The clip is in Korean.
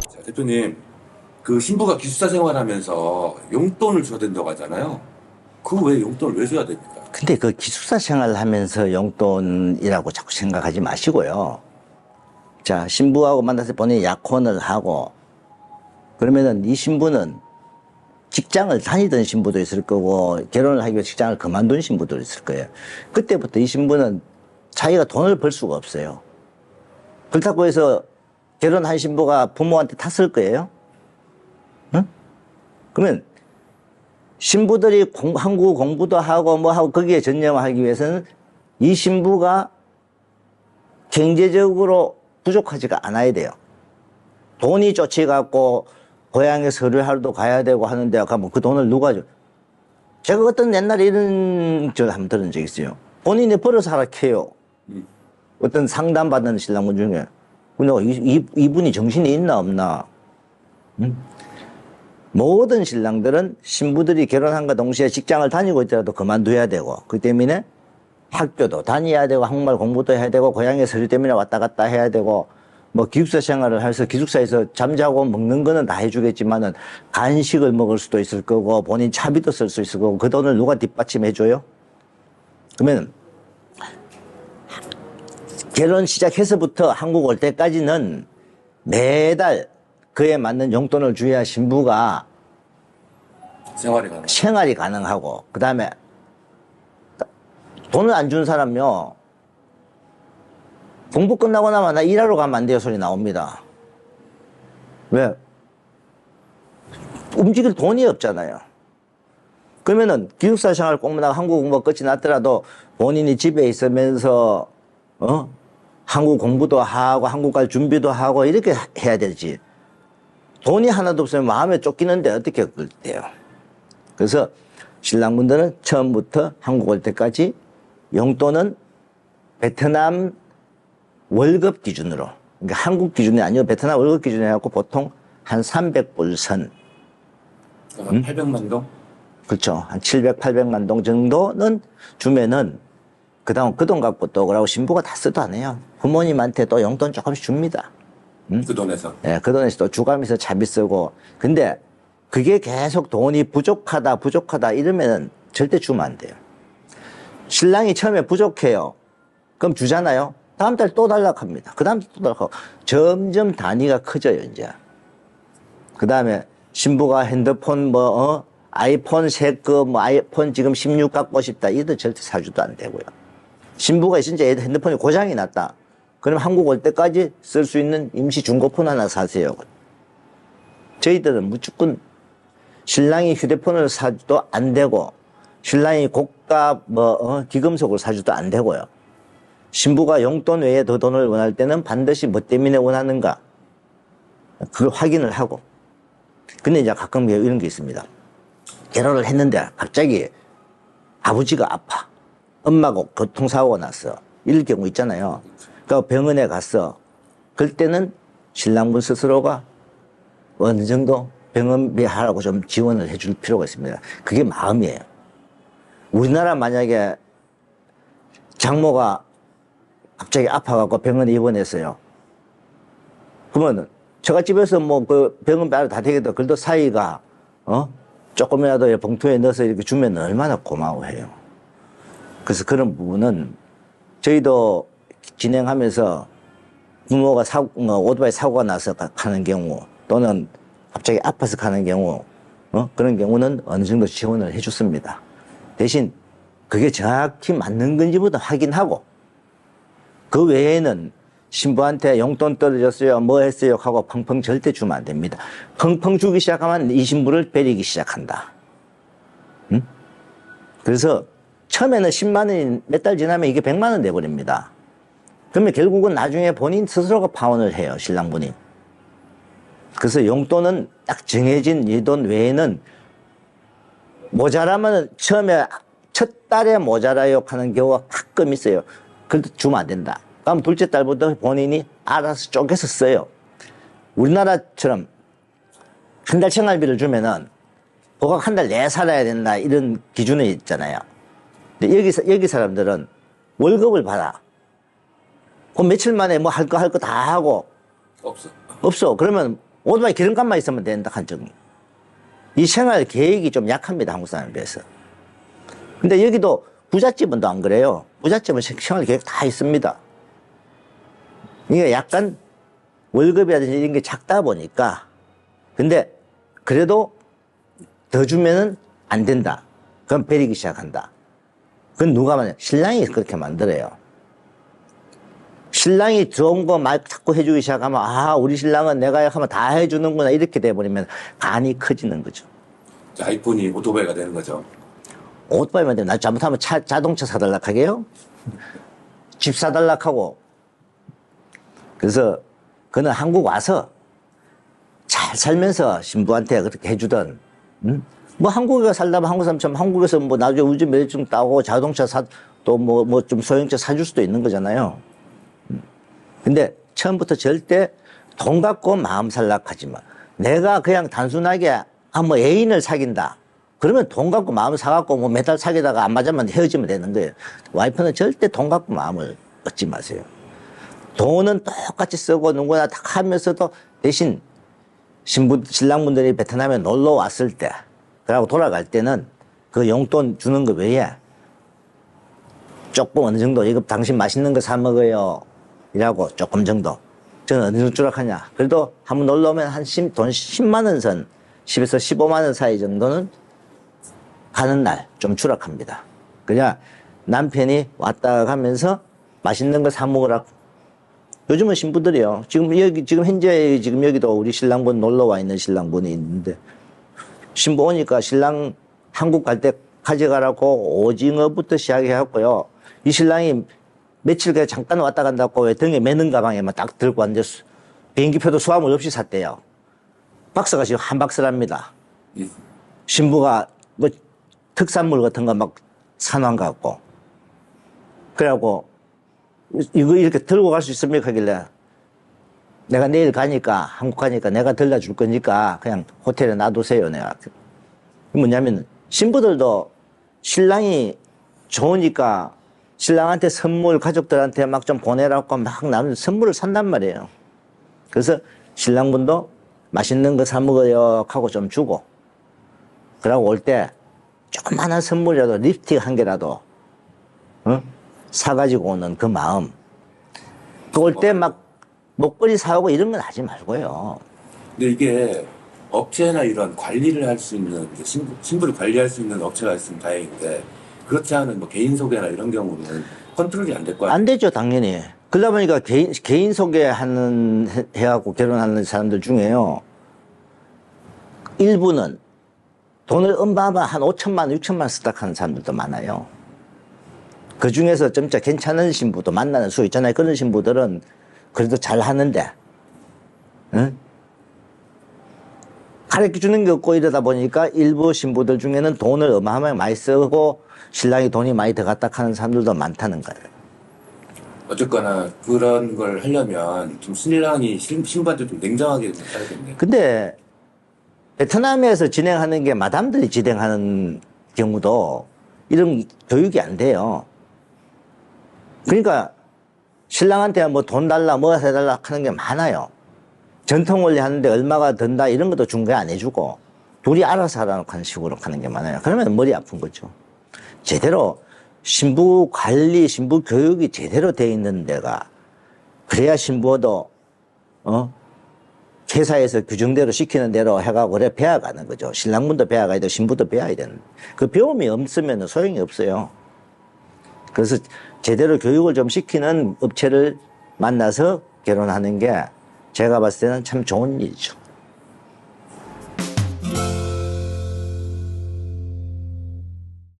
자, 대표님, 그 신부가 기숙사 생활하면서 용돈을 줘야 된다고 하잖아요. 그 왜 용돈을 왜 줘야 됩니까? 근데 그 기숙사 생활을 하면서 용돈이라고 자꾸 생각하지 마시고요. 자, 신부하고 만나서 본인이 약혼을 하고, 그러면은 이 신부는 직장을 다니던 신부도 있을 거고, 결혼을 하기 위해 직장을 그만둔 신부도 있을 거예요. 그때부터 이 신부는 자기가 돈을 벌 수가 없어요. 그렇다고 해서 결혼한 신부가 부모한테 탔을 거예요? 응? 그러면 신부들이 한국 공부도 하고 뭐 하고 거기에 전념하기 위해서는 이 신부가 경제적으로 부족하지가 않아야 돼요. 돈이 쫓아갖고 고향에 서류 하러도 가야 되고 하는데 가면 그 돈을 누가 줘? 제가 어떤 옛날에 이런 저 한번 들은 적 있어요. 본인이 벌어서 하라 캐요. 어떤 상담받는 신랑분 중에. 근데 이분이 정신이 있나 없나? 응? 모든 신랑들은 신부들이 결혼한과 동시에 직장을 다니고 있더라도 그만둬야 되고, 그 때문에 학교도 다녀야 되고, 한국말 공부도 해야 되고, 고향에 서류 때문에 왔다 갔다 해야 되고, 뭐 기숙사 생활을 해서 기숙사에서 잠자고 먹는 거는 다 해주겠지만은 간식을 먹을 수도 있을 거고, 본인 차비도 쓸 수 있을 거고, 그 돈을 누가 뒷받침해줘요? 그러면 결혼 시작해서부터 한국 올 때까지는 매달 그에 맞는 용돈을 줘야 신부가 생활이 가능하고, 그 다음에 돈을 안 준 사람요, 공부 끝나고 나면 나 일하러 가면 안 돼요 소리 나옵니다. 왜? 움직일 돈이 없잖아요. 그러면은 기숙사 생활 공부나 한국 공부가 끝이 났더라도 본인이 집에 있으면서 한국 공부도 하고 한국 갈 준비도 하고 이렇게 해야 되지. 돈이 하나도 없으면 마음에 쫓기는데 어떻게 그럴 때요. 그래서 신랑분들은 처음부터 한국 올 때까지 용돈은 베트남 월급 기준으로, 그러니까 한국 기준이 아니고 베트남 월급 기준으로 해갖고 보통 한 300불 선. 800만 동? 그렇죠. 한 700, 800만 동 정도는 주면은 그다음 그 돈 갖고 또 그러고 신부가 다 쓰도 안 해요. 부모님한테 또 용돈 조금씩 줍니다. 그 돈에서? 예, 그 돈에서 또 주가면서 차비 쓰고. 근데 그게 계속 돈이 부족하다 이러면은 절대 주면 안 돼요. 신랑이 처음에 부족해요. 그럼 주잖아요. 다음 달 또 달라고 합니다. 그 다음 달 또 달라고 하고 점점 단위가 커져요, 이제. 그 다음에 신부가 핸드폰 아이폰 새 거, 아이폰 지금 16 갖고 싶다. 이것도 절대 사주도 안 되고요. 신부가 진짜 핸드폰이 고장이 났다. 그럼 한국 올 때까지 쓸 수 있는 임시 중고폰 하나 사세요. 저희들은 무조건 신랑이 휴대폰을 사줘도 안 되고, 신랑이 고가 기금속을 사줘도 안 되고요. 신부가 용돈 외에 더 돈을 원할 때는 반드시 뭐 때문에 원하는가, 그걸 확인을 하고. 근데 이제 가끔 이런 게 있습니다. 결혼을 했는데 갑자기 아버지가 아파. 엄마가 교통사고가 났어. 이럴 경우 있잖아요. 그러니까 병원에 갔어. 그럴 때는 신랑분 스스로가 어느 정도 병원비 하라고 좀 지원을 해줄 필요가 있습니다. 그게 마음이에요. 우리나라 만약에 장모가 갑자기 아파갖고 병원에 입원했어요. 그러면 처갓집에서 뭐 그 병원비 알아 다 되겠다. 그래도 사이가 조금이라도 봉투에 넣어서 이렇게 주면 얼마나 고마워해요. 그래서 그런 부분은 저희도 진행하면서 부모가 오토바이 사고가 나서 가는 경우, 또는 갑자기 아파서 가는 경우, 그런 경우는 어느 정도 지원을 해줬습니다. 대신 그게 정확히 맞는 건지부터 확인하고, 그 외에는 신부한테 용돈 떨어졌어요, 뭐 했어요 하고 펑펑 절대 주면 안 됩니다. 펑펑 주기 시작하면 이 신부를 베리기 시작한다. 응? 그래서 처음에는 10만 원이 몇 달 지나면 이게 100만 원 돼버립니다. 그러면 결국은 나중에 본인 스스로가 파혼을 해요, 신랑분이. 그래서 용돈은 딱 정해진 이 돈 외에는 모자라면 처음에 첫 달에 모자라요 하는 경우가 가끔 있어요. 그래도 주면 안 된다. 그럼 둘째 달부터 본인이 알아서 쪼개서 써요. 우리나라처럼 한 달 생활비를 주면은 고각 한 달 내에 살아야 된다 이런 기준이 있잖아요. 근데 여기 사람들은 월급을 받아. 그럼 며칠 만에 뭐 할 거 다 하고. 없어. 없어. 그러면 오토바이 기름값만 있으면 된다, 한정이. 이 생활 계획이 좀 약합니다, 한국 사람에 비해서. 근데 여기도 부잣집은 또 안 그래요. 부잣집은 생활 계획 다 있습니다. 이게 약간 월급이라든지 이런 게 작다 보니까, 근데 그래도 더 주면은 안 된다. 그럼 베리기 시작한다. 그건 누가 만약 신랑이 그렇게 만들어요. 신랑이 좋은 거 막 자꾸 해주기 시작하면, 아, 우리 신랑은 내가 하면 다 해주는구나, 이렇게 돼버리면 간이 커지는 거죠. 아이폰이 오토바이가 되는 거죠. 오토바이만 되면 나 잘못하면 자동차 사달라 하게요? 집 사달라 하고. 그래서 그는 한국 와서 잘 살면서 신부한테 그렇게 해주던, 뭐 한국에 살다 보면 한국 사람처럼 한국에서 뭐 나중에 운전 면허증 따고 자동차 또 뭐 좀 소형차 사줄 수도 있는 거잖아요. 근데 처음부터 절대 돈 갖고 마음 살락하지 마. 내가 그냥 단순하게 뭐 애인을 사귄다. 그러면 돈 갖고 마음 사갖고 뭐 매달 사귀다가 안 맞으면 헤어지면 되는 거예요. 와이프는 절대 돈 갖고 마음을 얻지 마세요. 돈은 똑같이 쓰고 누구나 다 하면서도 대신 신랑분들이 베트남에 놀러 왔을 때, 그러고 돌아갈 때는 그 용돈 주는 거 외에 조금 어느 정도, 이거 당신 맛있는 거 사 먹어요. 이라고 조금 정도. 저는 어느 정도 주락하냐. 그래도 한번 놀러 오면 돈 10만 원 선, 10에서 15만 원 사이 정도는 가는 날 좀 추락합니다. 그냥 남편이 왔다 가면서 맛있는 거 사 먹으라고. 요즘은 신부들이요. 지금 현재 여기도 우리 신랑분 놀러 와 있는 신랑분이 있는데, 신부 오니까 신랑 한국 갈 때 가져가라고 오징어부터 시작해갖고요. 이 신랑이 며칠간 잠깐 왔다 간다고 왜 등에 매는 가방에만 딱 들고 앉았어. 비행기표도 수화물 없이 샀대요. 박스가 지금 한 박스랍니다. 신부가 뭐 특산물 같은 거 막 사놓은 것 같고. 그래갖고, 이거 이렇게 들고 갈 수 있습니까? 하길래, 내가 내일 가니까, 한국 가니까 내가 들려줄 거니까 그냥 호텔에 놔두세요, 내가. 뭐냐면, 신부들도 신랑이 좋으니까 신랑한테 선물, 가족들한테 막 좀 보내라고 막 나는 선물을 산단 말이에요. 그래서 신랑분도 맛있는 거 사 먹어요 하고 좀 주고, 그러고 올 때 조그만한 선물이라도 립스틱 한 개라도 사가지고 오는 그 마음. 그 올 때 막 목걸이 사오고 이런 건 하지 말고요. 근데 이게 업체나 이런 관리를 할 수 있는, 신부를 관리할 수 있는 업체가 있으면 다행인데, 그렇지 않은 뭐 개인 소개나 이런 경우는 컨트롤이 안 될 거 아니에요? 안 되죠, 당연히. 그러다 보니까 개인 해갖고 결혼하는 사람들 중에요. 일부는 돈을 엄마가 한 5천만, 6천만 쓰다 하는 사람들도 많아요. 그 중에서 점차 괜찮은 신부도 만나는 수 있잖아요. 그런 신부들은 그래도 잘 하는데, 응? 가르쳐 주는 게 없고 이러다 보니까 일부 신부들 중에는 돈을 어마어마하게 많이 쓰고 신랑이 돈이 많이 들어갔다 하는 사람들도 많다는 거예요. 어쨌거나 그런 걸 하려면 좀 신랑이 신부한테 좀 냉정하게 좀 해야겠네. 근데 베트남에서 진행하는 게 마담들이 진행하는 경우도 이런 교육이 안 돼요. 그러니까 신랑한테 뭐 돈 달라 뭐 해달라 하는 게 많아요. 전통 원리 하는데 얼마가 든다 이런 것도 중개 안 해주고 둘이 알아서 하라는 식으로 하는 게 많아요. 그러면 머리 아픈 거죠. 제대로 신부 관리, 신부 교육이 제대로 돼 있는 데가, 그래야 신부도 회사에서 규정대로 시키는 대로 해가고 그래 배워가는 거죠. 신랑분도 배워가야 되고 신부도 배워야 되는. 그 배움이 없으면 소용이 없어요. 그래서 제대로 교육을 좀 시키는 업체를 만나서 결혼하는 게 제가 봤을 때는 참 좋은 일이죠.